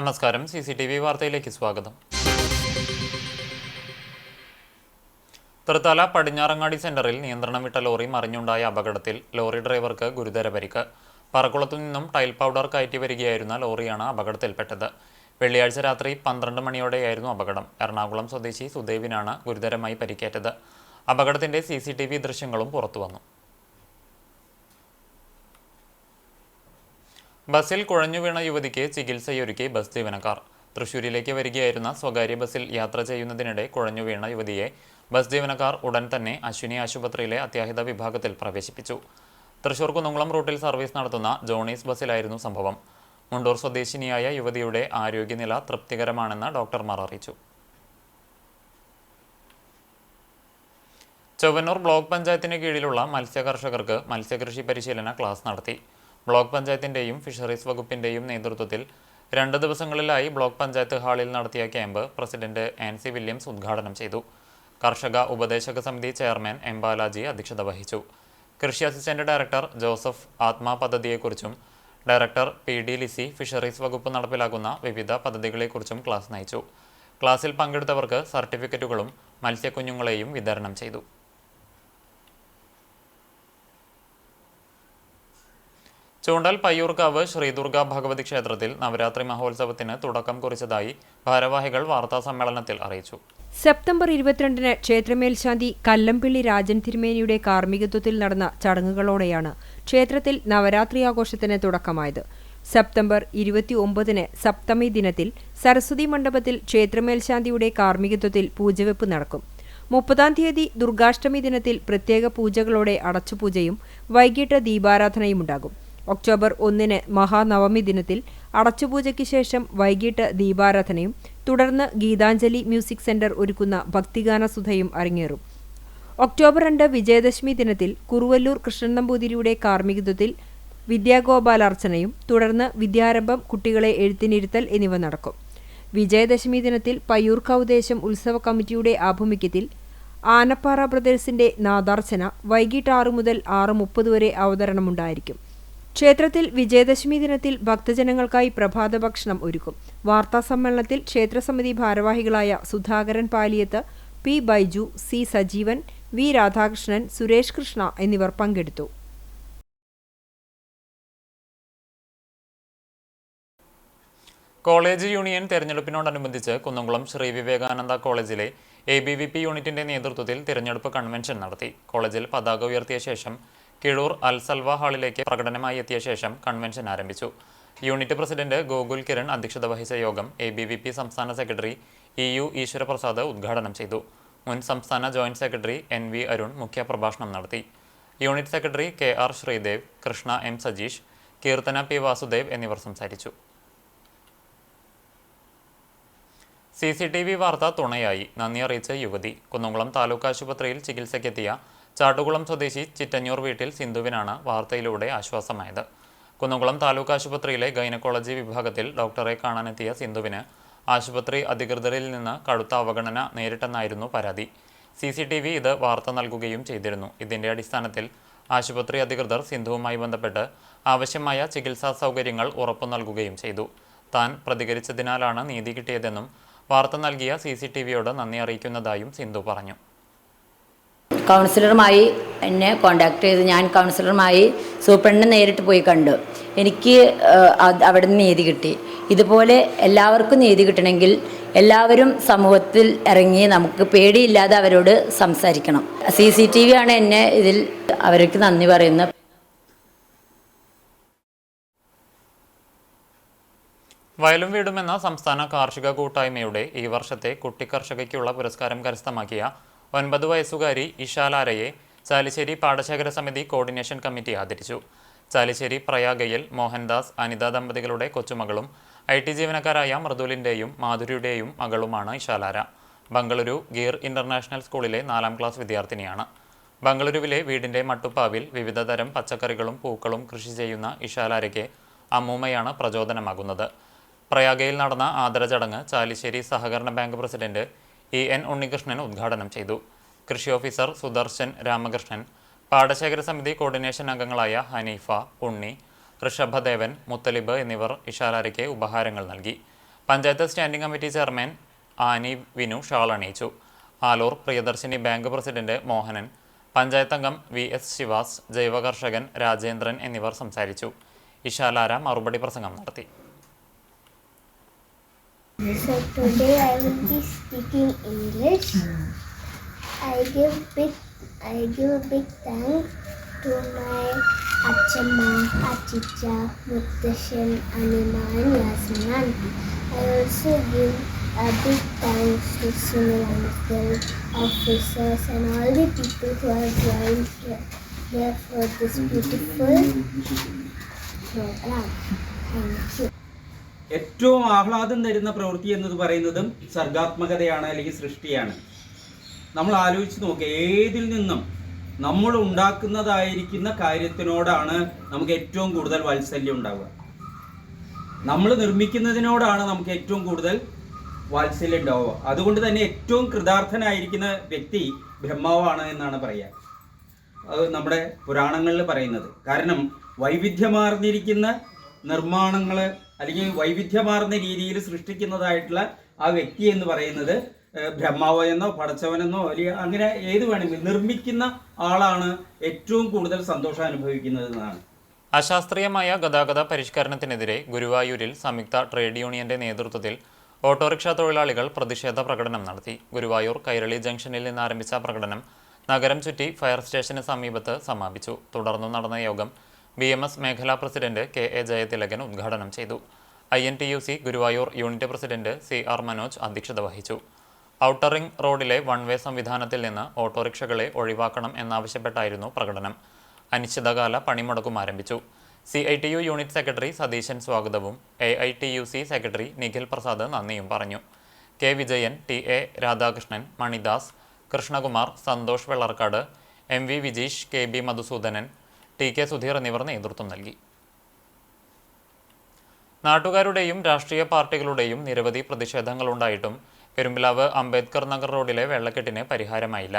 നമസ്കാരം. CCTV വാർത്തയിലേക്ക് സ്വാഗതം. തൃത്താല പടിഞ്ഞാറങ്ങാടി സെന്ററിൽ നിയന്ത്രണം വിട്ട ലോറി മറിഞ്ഞുണ്ടായ അപകടത്തിൽ ലോറി ഡ്രൈവർക്ക് ഗുരുതര പരിക്ക്. പറക്കുളത്തു നിന്നും ടൈൽ പൗഡർ കയറ്റി വരികയായിരുന്ന ലോറിയാണ് അപകടത്തിൽപ്പെട്ടത്. വെള്ളിയാഴ്ച രാത്രി 12 മണിയോടെയായിരുന്നു അപകടം. എറണാകുളം സ്വദേശി സുദേവിനാണ് ഗുരുതരമായി പരിക്കേറ്റത്. അപകടത്തിന്റെ CCTV ദൃശ്യങ്ങളും പുറത്തുവന്നു. ബസ്സിൽ കുഴഞ്ഞു വീണ യുവതിക്ക് ചികിത്സയൊരുക്കി ബസ് ജീവനക്കാർ. തൃശൂരിലേക്ക് വരികയായിരുന്ന സ്വകാര്യ ബസ്സിൽ യാത്ര ചെയ്യുന്നതിനിടെ കുഴഞ്ഞു വീണ യുവതിയെ ബസ് ജീവനക്കാർ ഉടൻ തന്നെ അശ്വിനി ആശുപത്രിയിലെ അത്യാഹിത വിഭാഗത്തിൽ പ്രവേശിപ്പിച്ചു. തൃശൂർ കുന്നംകുളം റൂട്ടിൽ സർവീസ് നടത്തുന്ന ജോണീസ് ബസ്സിലായിരുന്നു സംഭവം. മുണ്ടൂർ സ്വദേശിനിയായ യുവതിയുടെ ആരോഗ്യനില തൃപ്തികരമാണെന്ന് ഡോക്ടർമാർ അറിയിച്ചു. ചൊവ്വന്നൂർ ബ്ലോക്ക് പഞ്ചായത്തിന് കീഴിലുള്ള മത്സ്യകർഷകർക്ക് മത്സ്യകൃഷി പരിശീലന ക്ലാസ് നടത്തി. ബ്ലോക്ക് പഞ്ചായത്തിന്റെയും ഫിഷറീസ് വകുപ്പിന്റെയും നേതൃത്വത്തിൽ 2 ദിവസങ്ങളിലായി ബ്ലോക്ക് പഞ്ചായത്ത് ഹാളിൽ നടത്തിയ ക്യാമ്പ് പ്രസിഡന്റ് ആൻസി വില്യംസ് ഉദ്ഘാടനം ചെയ്തു. കർഷക ഉപദേശക സമിതി ചെയർമാൻ എം ബാലാജി അധ്യക്ഷത വഹിച്ചു. കൃഷി അസിസ്റ്റന്റ് ഡയറക്ടർ ജോസഫ് ആത്മാ പദ്ധതിയെക്കുറിച്ചും ഡയറക്ടർ PD ലിസി ഫിഷറീസ് വകുപ്പ് നടപ്പിലാക്കുന്ന വിവിധ പദ്ധതികളെക്കുറിച്ചും ക്ലാസ് നയിച്ചു. ക്ലാസ്സിൽ പങ്കെടുത്തവർക്ക് സർട്ടിഫിക്കറ്റുകളും മത്സ്യക്കുഞ്ഞുങ്ങളെയും വിതരണം ചെയ്തു. ചൂണ്ടൽ പയ്യൂർക്കാവ് ശ്രീദുർഗ ഭഗവതി ക്ഷേത്രത്തിൽ നവരാത്രി മഹോത്സവത്തിന് തുടക്കം കുറിച്ചതായി ഭാരവാഹികൾ വാർത്താസമ്മേളനത്തിൽ അറിയിച്ചു. സെപ്റ്റംബർ 22-ന് ക്ഷേത്രമേൽശാന്തി കല്ലംപിള്ളി രാജൻ തിരുമേനിയുടെ കാർമ്മികത്വത്തിൽ നടന്ന ചടങ്ങുകളോടെയാണ് ക്ഷേത്രത്തിൽ നവരാത്രി ആഘോഷത്തിന് തുടക്കമായത്. സെപ്റ്റംബർ 29-ന് സപ്തമി ദിനത്തിൽ സരസ്വതി മണ്ഡപത്തിൽ ക്ഷേത്രമേൽശാന്തിയുടെ കാർമ്മികത്വത്തിൽ പൂജവെപ്പ് നടക്കും. 30-ാം തീയതി ദുർഗാഷ്ടമി ദിനത്തിൽ പ്രത്യേക പൂജകളോടെ അടച്ചുപൂജയും വൈകിട്ട് ദീപാരാധനയുമുണ്ടാകും. ഒക്ടോബർ 1-ന് മഹാനവമി ദിനത്തിൽ അടച്ചുപൂജയ്ക്ക് ശേഷം വൈകിട്ട് ദീപാരാധനയും തുടർന്ന് ഗീതാഞ്ജലി മ്യൂസിക് സെന്റർ ഒരുക്കുന്ന ഭക്തിഗാനസുധയും അരങ്ങേറും. ഒക്ടോബർ 2 വിജയദശമി ദിനത്തിൽ കുറുവല്ലൂർ കൃഷ്ണൻ നമ്പൂതിരിയുടെ കാർമ്മികത്വത്തിൽ വിദ്യാഗോപാലാർച്ചനയും തുടർന്ന് വിദ്യാരംഭം, കുട്ടികളെ എഴുത്തിനിരുത്തൽ എന്നിവ നടക്കും. വിജയദശമി ദിനത്തിൽ പയ്യൂർക്കാവ് ദേശം ഉത്സവ കമ്മിറ്റിയുടെ ആഭിമുഖ്യത്തിൽ ആനപ്പാറ ബ്രദേഴ്സിന്റെ നാദാർച്ചന വൈകിട്ട് 6 മുതൽ 6:30 വരെ അവതരണമുണ്ടായിരിക്കും. ക്ഷേത്രത്തിൽ വിജയദശമി ദിനത്തിൽ ഭക്തജനങ്ങൾക്കായി പ്രഭാത ഭക്ഷണം ഒരുക്കും. വാർത്താസമ്മേളനത്തിൽ ക്ഷേത്രസമിതി ഭാരവാഹികളായ Sudhakaran Paliyath, P. Baiju, C. Sajeevan, V. Radhakrishnan, Suresh Krishna എന്നിവർ പങ്കെടുത്തു. കോളേജ് യൂണിയൻ തെരഞ്ഞെടുപ്പിനോടനുബന്ധിച്ച് കുന്നംകുളം ശ്രീ വിവേകാനന്ദ കോളേജിലെ ABVP യൂണിറ്റിന്റെ നേതൃത്വത്തിൽ തിരഞ്ഞെടുപ്പ് കൺവെൻഷൻ നടത്തി. കോളേജിൽ പതാക ഉയർത്തിയ ശേഷം കിഴൂർ അൽസൽവ ഹാളിലേക്ക് പ്രകടനമായി എത്തിയ ശേഷം കൺവെൻഷൻ ആരംഭിച്ചു. യൂണിറ്റ് പ്രസിഡന്റ് ഗോകുൽ കിരൺ അധ്യക്ഷത വഹിച്ച യോഗം ABVP സംസ്ഥാന സെക്രട്ടറി EU ഈശ്വരപ്രസാദ് ഉദ്ഘാടനം ചെയ്തു. മുൻ സംസ്ഥാന ജോയിന്റ് സെക്രട്ടറി NV അരുൺ മുഖ്യപ്രഭാഷണം നടത്തി. Unit secretary KR Sreedev, Krishna M Sajeesh, Keerthana P Vasudev എന്നിവർ സംസാരിച്ചു. CCTV വാർത്ത തുണയായി നന്ദി അറിയിച്ച യുവതി. കുന്നംകുളം താലൂക്ക് ആശുപത്രിയിൽ ചികിത്സയ്ക്കെത്തിയ ചാട്ടുകുളം സ്വദേശി ചിറ്റഞ്ഞൂർ വീട്ടിൽ സിന്ധുവിനാണ് വാർത്തയിലൂടെ ആശ്വാസമായത്. കുന്നംകുളം താലൂക്ക് ആശുപത്രിയിലെ ഗൈനക്കോളജി വിഭാഗത്തിൽ ഡോക്ടറെ കാണാനെത്തിയ സിന്ധുവിന് ആശുപത്രി അധികൃതരിൽ നിന്ന് കടുത്ത അവഗണന നേരിട്ടെന്നായിരുന്നു പരാതി. CCTV ഇത് വാർത്ത നൽകുകയും ചെയ്തിരുന്നു. ഇതിന്റെ അടിസ്ഥാനത്തിൽ ആശുപത്രി അധികൃതർ സിന്ധുവുമായി ബന്ധപ്പെട്ട് ആവശ്യമായ ചികിത്സാ സൗകര്യങ്ങൾ ഉറപ്പു നൽകുകയും ചെയ്തു. താൻ പ്രതികരിച്ചതിനാലാണ് നീതി കിട്ടിയതെന്നും വാർത്ത നൽകിയ CCTVയോട് നന്ദി അറിയിക്കുന്നതായും സിന്ധു പറഞ്ഞു. കൗൺസിലറുമായി എന്നെ കോണ്ടാക്ട് ചെയ്ത് ഞാൻ കൗൺസിലറുമായി സൂപ്രണ്ടിനെ നേരിട്ട് പോയി കണ്ടു. എനിക്ക് അവിടെ നിന്ന് നീതി കിട്ടി. ഇതുപോലെ എല്ലാവർക്കും നീതി കിട്ടണമെങ്കിൽ എല്ലാവരും സമൂഹത്തിൽ ഇറങ്ങി നമുക്ക് പേടിയില്ലാതെ അവരോട് സംസാരിക്കണം. CCTV ആണ് എന്നെ ഇതിൽ അവർക്ക് നന്ദി പറയുന്നത്. വയലും വീടും എന്ന സംസ്ഥാന കാർഷിക കൂട്ടായ്മയുടെ ഈ വർഷത്തെ കുട്ടി കർഷകയ്ക്കുള്ള പുരസ്കാരം കരസ്ഥമാക്കിയ 9 വയസ്സുകാരി ഇഷാലാരയെ ചാലിശ്ശേരി പാടശേഖര സമിതി കോർഡിനേഷൻ കമ്മിറ്റി ആദരിച്ചു. ചാലിശ്ശേരി പ്രയാഗയിൽ മോഹൻദാസ് അനിത ദമ്പതികളുടെ കൊച്ചുമകളും IT ജീവനക്കാരായ മൃദുലിൻ്റെയും മാധുരിയുടെയും മകളുമാണ് ഇഷാലാര. ബംഗളൂരു ഗീർ ഇന്റർനാഷണൽ സ്കൂളിലെ 4ാം ക്ലാസ് വിദ്യാർത്ഥിനിയാണ്. ബംഗളൂരുവിലെ വീടിന്റെ മട്ടുപ്പാവിൽ വിവിധ തരം പച്ചക്കറികളും പൂക്കളും കൃഷി ചെയ്യുന്ന ഇഷാലാരയ്ക്ക് അമ്മൂമ്മയാണ് പ്രചോദനമാകുന്നത്. പ്രയാഗയിൽ നടന്ന ആദര ചടങ്ങ് ചാലിശ്ശേരി സഹകരണ ബാങ്ക് പ്രസിഡന്റ് EN ഉണ്ണികൃഷ്ണൻ ഉദ്ഘാടനം ചെയ്തു. കൃഷി ഓഫീസർ സുദർശൻ രാമകൃഷ്ണൻ, പാടശേഖര സമിതി കോർഡിനേഷൻ അംഗങ്ങളായ ഹനീഫ, ഉണ്ണി, ഋഷഭദേവൻ, മുത്തലിബ് എന്നിവർ ഇഷാലാരയ്ക്ക് ഉപഹാരങ്ങൾ നൽകി. Panchayat standing committee chairman Annie Vinu shawl അണിയിച്ചു. ആലൂർ പ്രിയദർശിനി ബാങ്ക് പ്രസിഡന്റ് മോഹനൻ, പഞ്ചായത്ത് അംഗം VS ശിവാസ്, ജൈവ കർഷകൻ രാജേന്ദ്രൻ എന്നിവർ സംസാരിച്ചു. ഇഷാലാര മറുപടി പ്രസംഗം നടത്തി. So today I will be speaking English. I give a big thanks to my Achamma, Achicha, Muttashan, Anima and Yasmin auntie. I also give a big thanks to Sunil uncle, officers and all the people who have joined here for this beautiful program. Thank you. ഏറ്റവും ആഹ്ലാദം തരുന്ന പ്രവൃത്തി എന്നത് പറയുന്നതും സർഗാത്മകതയാണ്, അല്ലെങ്കിൽ സൃഷ്ടിയാണ്. നമ്മൾ ആലോചിച്ച് നോക്കുക, ഏതിൽ നിന്നും നമ്മൾ ഉണ്ടാക്കുന്നതായിരിക്കുന്ന കാര്യത്തിനോടാണ് നമുക്ക് ഏറ്റവും കൂടുതൽ വാത്സല്യം ഉണ്ടാവുക. നമ്മൾ നിർമ്മിക്കുന്നതിനോടാണ് നമുക്ക് ഏറ്റവും കൂടുതൽ വാത്സല്യം ഉണ്ടാവുക. അതുകൊണ്ട് തന്നെ ഏറ്റവും കൃതാർത്ഥനായിരിക്കുന്ന വ്യക്തി ബ്രഹ്മാവാണ് എന്നാണ് പറയുക. അത് നമ്മുടെ പുരാണങ്ങളിൽ പറയുന്നത്. കാരണം വൈവിധ്യമാർന്നിരിക്കുന്ന നിർമ്മാണങ്ങൾ അല്ലെങ്കിൽ വൈവിധ്യമാർന്ന രീതിയിൽ സൃഷ്ടിക്കുന്നതായിട്ടുള്ള ആ വ്യക്തി എന്ന് പറയുന്നത് ബ്രഹ്മാവ് എന്നോ പടച്ചവനെന്നോ അല്ലെങ്കിൽ അങ്ങനെ ഏത് വേണമെങ്കിലും നിർമ്മിക്കുന്ന ആളാണ് ഏറ്റവും കൂടുതൽ സന്തോഷം അനുഭവിക്കുന്നത് എന്നാണ്. അശാസ്ത്രീയമായ ഗതാഗത പരിഷ്കരണത്തിനെതിരെ ഗുരുവായൂരിൽ സംയുക്ത ട്രേഡ് യൂണിയന്റെ നേതൃത്വത്തിൽ ഓട്ടോറിക്ഷ തൊഴിലാളികൾ പ്രതിഷേധ പ്രകടനം നടത്തി. ഗുരുവായൂർ കൈരളി ജംഗ്ഷനിൽ നിന്ന് ആരംഭിച്ച പ്രകടനം നഗരം ചുറ്റി ഫയർ സ്റ്റേഷന് സമീപത്ത് സമാപിച്ചു. തുടർന്ന് നടന്ന യോഗം BMS മേഖലാ പ്രസിഡന്റ് KA ജയതിലകൻ ഉദ്ഘാടനം ചെയ്തു. INTUC Guruvayur unit president CR Manoj അധ്യക്ഷത വഹിച്ചു. ഔട്ടർ റിംഗ് റോഡിലെ വൺ വേ സംവിധാനത്തിൽ നിന്ന് ഓട്ടോറിക്ഷകളെ ഒഴിവാക്കണം എന്നാവശ്യപ്പെട്ടായിരുന്നു പ്രകടനം. അനിശ്ചിതകാല പണിമുടക്കും ആരംഭിച്ചു. CITU യൂണിറ്റ് സെക്രട്ടറി സതീശൻ സ്വാഗതവും AITUC സെക്രട്ടറി നിഖിൽ പ്രസാദ് നന്ദിയും പറഞ്ഞു. K Vijayan, TA Radhakrishnan, Manidas, Krishnakumar, Santhosh Vellarkad, MV Vijeesh, KB Madhusoodanan, TK Sudheer എന്നിവർ നേതൃത്വം നൽകി. നാട്ടുകാരുടെയും രാഷ്ട്രീയ പാർട്ടികളുടെയും നിരവധി പ്രതിഷേധങ്ങളുണ്ടായിട്ടും പെരുമ്പിലാവ് അംബേദ്കർ നഗർ റോഡിലെ വെള്ളക്കെട്ടിന് പരിഹാരമായില്ല.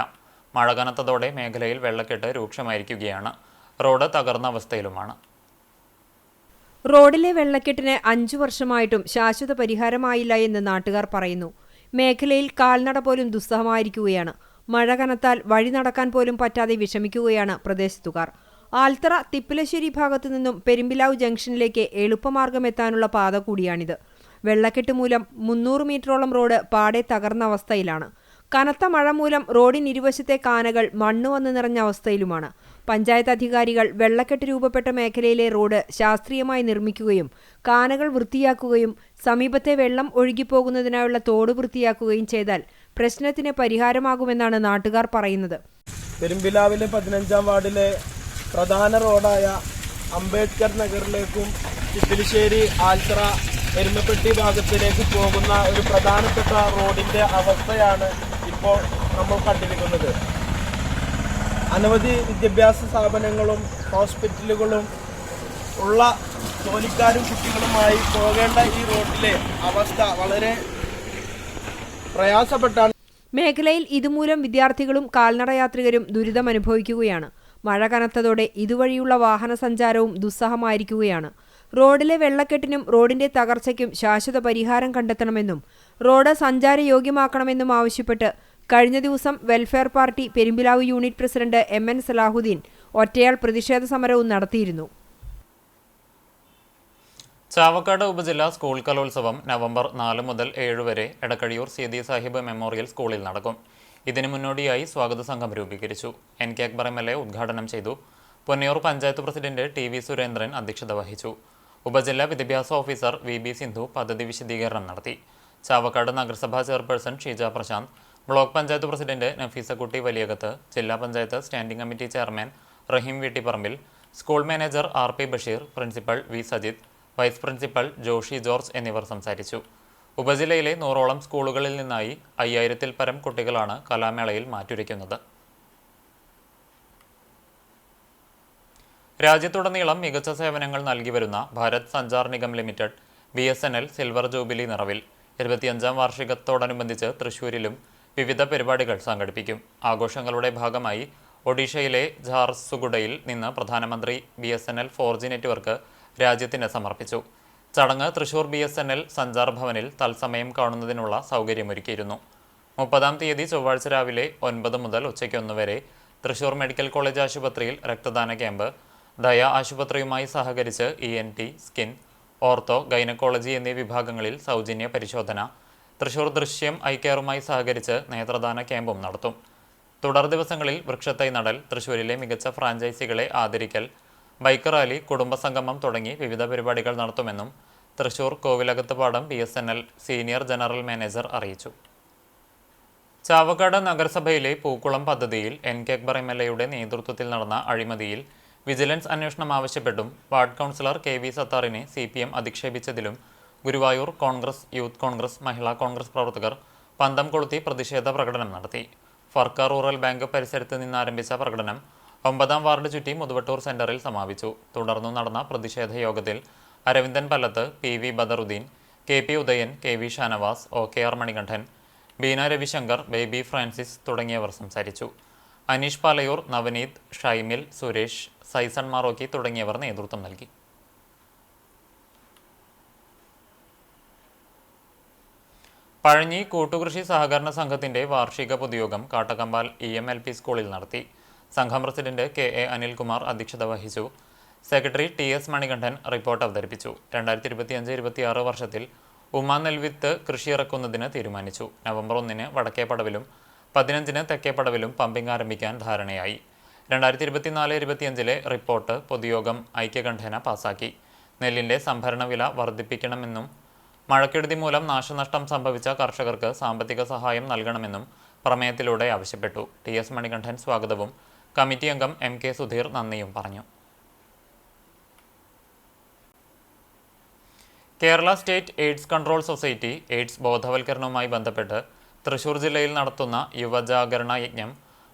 മഴ കനത്തതോടെ മേഖലയിൽ വെള്ളക്കെട്ട് രൂക്ഷമായിരിക്കുകയാണ്. റോഡ് തകർന്ന അവസ്ഥയിലുമാണ്. റോഡിലെ വെള്ളക്കെട്ടിന് 5 വർഷമായിട്ടും ശാശ്വത പരിഹാരമായില്ല എന്ന് നാട്ടുകാർ പറയുന്നു. മേഖലയിൽ കാൽനട പോലും ദുസ്സഹമായിരിക്കുകയാണ്. മഴ കനത്താൽ വഴി നടക്കാൻ പോലും പറ്റാതെ വിഷമിക്കുകയാണ് പ്രദേശത്തുകാർ. ആൽത്തറ തിപ്പിലശ്ശേരി ഭാഗത്തു നിന്നും പെരുമ്പിലാവ് ജംഗ്ഷനിലേക്ക് എളുപ്പമാർഗമെത്താനുള്ള പാത കൂടിയാണിത്. വെള്ളക്കെട്ട് മൂലം 300 മീറ്ററോളം റോഡ് പാടെ തകർന്ന അവസ്ഥയിലാണ്. കനത്ത മഴ മൂലം റോഡിനിരുവശത്തെ കാനകൾ മണ്ണ് വന്ന് നിറഞ്ഞ അവസ്ഥയിലുമാണ്. പഞ്ചായത്ത് അധികാരികൾ വെള്ളക്കെട്ട് രൂപപ്പെട്ട മേഖലയിലെ റോഡ് ശാസ്ത്രീയമായി നിർമ്മിക്കുകയും കാനകൾ വൃത്തിയാക്കുകയും സമീപത്തെ വെള്ളം ഒഴുകിപ്പോകുന്നതിനായുള്ള തോട് വൃത്തിയാക്കുകയും ചെയ്താൽ പ്രശ്നത്തിന് പരിഹാരമാകുമെന്നാണ് നാട്ടുകാർ പറയുന്നത്. പെരുമ്പിലാവിലെ 15-ാം വാർഡിലെ പ്രധാന റോഡായ അംബേദ്കർ നഗറിലേക്കും തിപ്പിലിശ്ശേരി ആൽത്തറ എരുമപ്പെട്ടി ഭാഗത്തിലേക്ക് പോകുന്ന ഒരു പ്രധാനപ്പെട്ട റോഡിൻ്റെ അവസ്ഥയാണ് ഇപ്പോൾ നമ്മൾ കണ്ടിരിക്കുന്നത്. അനവധി വിദ്യാഭ്യാസ സ്ഥാപനങ്ങളും ഹോസ്പിറ്റലുകളും ഉള്ള ജോലിക്കാരും കുട്ടികളുമായി പോകേണ്ട ഈ റോഡിലെ അവസ്ഥ വളരെ പ്രയാസപ്പെട്ടാണ്. മേഖലയിൽ ഇതുമൂലം വിദ്യാർത്ഥികളും കാൽനടയാത്രികരും ദുരിതമനുഭവിക്കുകയാണ്. മഴ കനത്തതോടെ ഇതുവഴിയുള്ള വാഹന സഞ്ചാരവും ദുസ്സഹമായിരിക്കുകയാണ്. റോഡിലെ വെള്ളക്കെട്ടിനും റോഡിന്റെ തകർച്ചയ്ക്കും ശാശ്വത പരിഹാരം കണ്ടെത്തണമെന്നും റോഡ് സഞ്ചാരയോഗ്യമാക്കണമെന്നും ആവശ്യപ്പെട്ട് കഴിഞ്ഞ ദിവസം welfare party Perumpilavu unit president MN Salahuddin ഒറ്റയാൾ പ്രതിഷേധ സമരവും നടത്തിയിരുന്നു. ചാവക്കാട് ഉപജില്ലാ സ്കൂൾ കലോത്സവം നവംബർ 4 മുതൽ 7 വരെ എടക്കഴിയൂർ സീതി സാഹിബ് മെമ്മോറിയൽ സ്കൂളിൽ നടക്കും. ഇതിനു മുന്നോടിയായി സ്വാഗത സംഘം രൂപീകരിച്ചു. NK അക്ബർ MLA ഉദ്ഘാടനം ചെയ്തു. പൊന്നയൂർ പഞ്ചായത്ത് പ്രസിഡന്റ് TV സുരേന്ദ്രൻ അധ്യക്ഷത വഹിച്ചു. ഉപജില്ലാ വിദ്യാഭ്യാസ ഓഫീസർ VB സിന്ധു പദ്ധതി വിശദീകരണം നടത്തി. ചാവക്കാട് നഗരസഭാ chairperson Sheeja Prashanth, block panchayat president Nafeesakutty Valiyakath, ജില്ലാ panchayat standing committee chairman Raheem Veettipparambil, school manager RP Basheer, principal V Sajith, vice principal Joshi George എന്നിവർ സംസാരിച്ചു. ഉപജില്ലയിലെ 100ഓളം സ്കൂളുകളിൽ നിന്നായി 5000-ൽ പരം കുട്ടികളാണ് കലാമേളയിൽ മാറ്റുരയ്ക്കുന്നത്. രാജ്യത്തുടനീളം മികച്ച സേവനങ്ങൾ നൽകി വരുന്ന Bharat Sanchar Nigam limited BSNL silver jubilee നിറവിൽ 25-ാം വാർഷികത്തോടനുബന്ധിച്ച് തൃശൂരിലും വിവിധ പരിപാടികൾ സംഘടിപ്പിക്കും. ആഘോഷങ്ങളുടെ ഭാഗമായി ഒഡീഷയിലെ ഝാർസുഗുഡയിൽ നിന്ന് പ്രധാനമന്ത്രി BSNL 4G നെറ്റ്വർക്ക് രാജ്യത്തിന് സമർപ്പിച്ചു. ചടങ്ങ് തൃശൂർ BSNL സഞ്ചാർ ഭവനിൽ തത്സമയം കാണുന്നതിനുള്ള സൗകര്യമൊരുക്കിയിരുന്നു. 30-ാം തീയതി ചൊവ്വാഴ്ച രാവിലെ 9 മുതൽ ഉച്ചയ്ക്ക് 1 വരെ തൃശൂർ മെഡിക്കൽ കോളേജ് ആശുപത്രിയിൽ രക്തദാന ക്യാമ്പ്, ദയ ആശുപത്രിയുമായി സഹകരിച്ച് ENT, സ്കിൻ, ഓർത്തോ, ഗൈനക്കോളജി എന്നീ വിഭാഗങ്ങളിൽ സൗജന്യ പരിശോധന, തൃശൂർ ദൃശ്യം ഐ കെയറുമായി സഹകരിച്ച് നേത്രദാന ക്യാമ്പും നടത്തും. തുടർ ദിവസങ്ങളിൽ വൃക്ഷത്തൈ നടൽ, തൃശൂരിലെ മികച്ച ഫ്രാഞ്ചൈസികളെ ആദരിക്കൽ, ബൈക്ക് റാലി, കുടുംബസംഗമം തുടങ്ങി വിവിധ പരിപാടികൾ നടത്തുമെന്നും Thrissur Kovilakathupadam BSNL senior general manager അറിയിച്ചു. ചാവക്കാട് നഗരസഭയിലെ പൂക്കുളം പദ്ധതിയിൽ NK അക്ബർ MLAയുടെ നേതൃത്വത്തിൽ നടന്ന അഴിമതിയിൽ വിജിലൻസ് അന്വേഷണം ആവശ്യപ്പെട്ടും വാർഡ് കൗൺസിലർ KV സത്താറിനെ CPM അധിക്ഷേപിച്ചതിലും ഗുരുവായൂർ കോൺഗ്രസ്, യൂത്ത് കോൺഗ്രസ്, മഹിളാ കോൺഗ്രസ് പ്രവർത്തകർ പന്തം കൊളുത്തി പ്രതിഷേധ പ്രകടനം നടത്തി. ഫർക്ക റൂറൽ ബാങ്ക് പരിസരത്ത് നിന്നാരംഭിച്ച പ്രകടനം 9-ാം വാർഡ് ചുറ്റി മുതുവട്ടൂർ സെന്ററിൽ സമാപിച്ചു. തുടർന്നു നടന്ന പ്രതിഷേധ യോഗത്തിൽ Aravindan Pallath, PV Badaruddeen, KP Udayan, KV Shanavas, OKR Manikandan, Beena Ravishankar, Baby Francis തുടങ്ങിയവർ സംസാരിച്ചു. അനീഷ് പാലയൂർ, നവനീത്, ഷൈമിൽ, സുരേഷ്, സൈസൺ മാറോക്കി തുടങ്ങിയവർ നേതൃത്വം നൽകി. പഴഞ്ഞി കൂട്ടുകൃഷി സഹകരണ സംഘത്തിന്റെ വാർഷിക പൊതുയോഗം കാട്ടക്കമ്പാൽ EMLP സ്കൂളിൽ നടത്തി. സംഘം പ്രസിഡന്റ് KA അനിൽകുമാർ അധ്യക്ഷത വഹിച്ചു. സെക്രട്ടറി TS മണികണ്ഠൻ റിപ്പോർട്ട് അവതരിപ്പിച്ചു. 2025-26 വർഷത്തിൽ ഉമ്മ നെൽവിത്ത് കൃഷി ഇറക്കുന്നതിന് തീരുമാനിച്ചു. നവംബർ 1-ന് വടക്കേപ്പടവിലും 15-ന് തെക്കേപ്പടവിലും പമ്പിംഗ് ആരംഭിക്കാൻ ധാരണയായി. 2024-25 റിപ്പോർട്ട് പൊതുയോഗം ഐക്യകണ്ഠേന പാസാക്കി. നെല്ലിന്റെ സംഭരണ വില വർദ്ധിപ്പിക്കണമെന്നും മഴക്കെടുതി മൂലം നാശനഷ്ടം സംഭവിച്ച കർഷകർക്ക് സാമ്പത്തിക സഹായം നൽകണമെന്നും പ്രമേയത്തിലൂടെ ആവശ്യപ്പെട്ടു. TS മണികണ്ഠൻ സ്വാഗതവും കമ്മിറ്റി അംഗം MK സുധീർ നന്ദിയും പറഞ്ഞു. Kerala State AIDS Control Society AIDS ബോധവൽക്കരണവുമായി ബന്ധപ്പെട്ട് തൃശൂർ ജില്ലയിൽ നടത്തുന്ന യുവജാഗരണ യജ്ഞം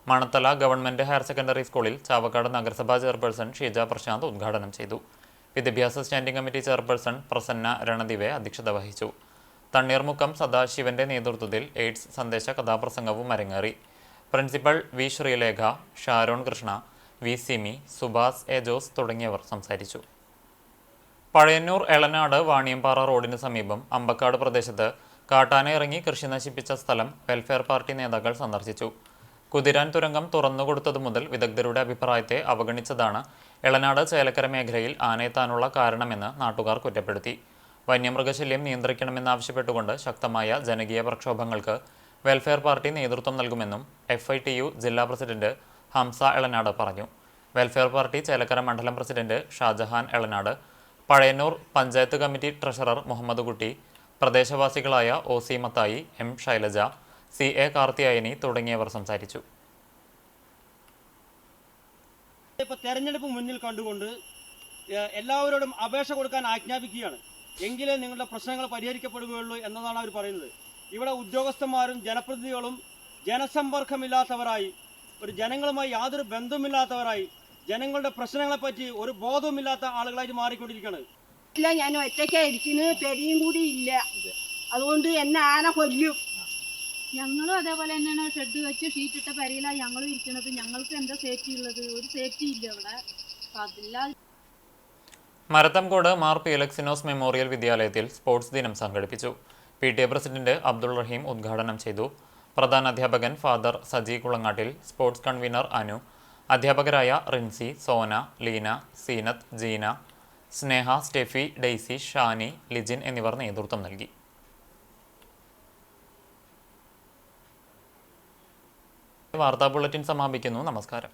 മണത്തല ഗവൺമെന്റ് ഹയർ സെക്കൻഡറി സ്കൂളിൽ ചാവക്കാട് നഗരസഭാ ചെയർപേഴ്സൺ ഷീജ പ്രശാന്ത് ഉദ്ഘാടനം ചെയ്തു. വിദ്യാഭ്യാസ standing committee chairperson Prasanna Ranadive അധ്യക്ഷത വഹിച്ചു. തണ്ണീർമുക്കം സദാശിവന്റെ നേതൃത്വത്തിൽ എയ്ഡ്സ് സന്ദേശ കഥാപ്രസംഗവും അരങ്ങേറി. Principal V Sreelekha, Sharon Krishna, V Simi, Subhas A Jose തുടങ്ങിയവർ സംസാരിച്ചു. പഴയന്നൂർ എളനാട് വാണിയമ്പാറ റോഡിന് സമീപം അമ്പക്കാട് പ്രദേശത്ത് കാട്ടാന ഇറങ്ങി കൃഷി നശിപ്പിച്ച സ്ഥലം വെൽഫെയർ പാർട്ടി നേതാക്കൾ സന്ദർശിച്ചു. കുതിരാൻ തുരങ്കം തുറന്നുകൊടുത്തതു മുതൽ വിദഗ്ധരുടെ അഭിപ്രായത്തെ അവഗണിച്ചതാണ് എളനാട് ചേലക്കര മേഖലയിൽ ആനയെത്താനുള്ള കാരണമെന്ന് നാട്ടുകാർ കുറ്റപ്പെടുത്തി. വന്യമൃഗശല്യം നിയന്ത്രിക്കണമെന്നാവശ്യപ്പെട്ടുകൊണ്ട് ശക്തമായ ജനകീയ പ്രക്ഷോഭങ്ങൾക്ക് വെൽഫെയർ പാർട്ടി നേതൃത്വം നൽകുമെന്നും FITU ജില്ലാ പ്രസിഡന്റ് ഹംസ എളനാട് പറഞ്ഞു. വെൽഫെയർ പാർട്ടി ചേലക്കര മണ്ഡലം president Shajahan Elanad, Pazhayannur panchayat committee treasurer Muhammad Kutty, പ്രദേശവാസികളായ OC Mathai, M Shailaja, CA Karthiyayani തുടങ്ങിയവർ സംസാരിച്ചു. ഇപ്പോൾ തെരഞ്ഞെടുപ്പ് മുന്നിൽ കണ്ടുകൊണ്ട് എല്ലാവരോടും അപേക്ഷ കൊടുക്കാൻ ആജ്ഞാപിക്കുകയാണ്. എങ്കിലേ നിങ്ങളുടെ പ്രശ്നങ്ങൾ പരിഹരിക്കപ്പെടുകയുള്ളൂ എന്നതാണ് അവർ പറയുന്നത്. ഇവിടെ ഉദ്യോഗസ്ഥന്മാരും ജനപ്രതിനിധികളും ജനസമ്പർക്കമില്ലാത്തവരായി, ഒരു ജനങ്ങളുമായി യാതൊരു ബന്ധവുമില്ലാത്തവരായി, ജനങ്ങളുടെ പ്രശ്നങ്ങളെപ്പറ്റി ഒരു ബോധവുമില്ലാത്ത ആളുകളായിട്ട് മാറിക്കൊണ്ടിരിക്കുകയാണ്. ഇല്ല, ഞാൻ ഒറ്റയ്ക്കായിരിക്കുന്നു, പെരിയും കൂടി ഇല്ല, അതുകൊണ്ട് എന്നെ ആന കൊല്ലും. ഞങ്ങളും അതേപോലെ തന്നെയാണ്, ഷെഡ് വെച്ച് ഷീറ്റിട്ട പെരയിലാണ് ഞങ്ങളും ഇരിക്കുന്നത്. ഞങ്ങൾക്ക് എന്താ സേഫ്റ്റി ഉള്ളത്? ഒരു സേഫ്റ്റി ഇല്ല ഇവിടെ. അതില്ല. മരത്തംകോട് മാർ പീലക്സിനോസ് മെമ്മോറിയൽ വിദ്യാലയത്തിൽ സ്പോർട്സ് ദിനം സംഘടിപ്പിച്ചു. PTA പ്രസിഡന്റ് അബ്ദുൾ റഹീം ഉദ്ഘാടനം ചെയ്തു. പ്രധാന അധ്യാപകൻ father Saji Kulangattil, sports convener Anu, അധ്യാപകരായ റിൻസി, സോന, ലീന, സീനത്ത്, ജീന, സ്നേഹ, സ്റ്റെഫി, ഡെയ്സി, ഷാനി, ലിജിൻ എന്നിവർ നേതൃത്വം നൽകി. വാർത്താ ബുള്ളറ്റിൻ സമാപിക്കുന്നു. നമസ്കാരം.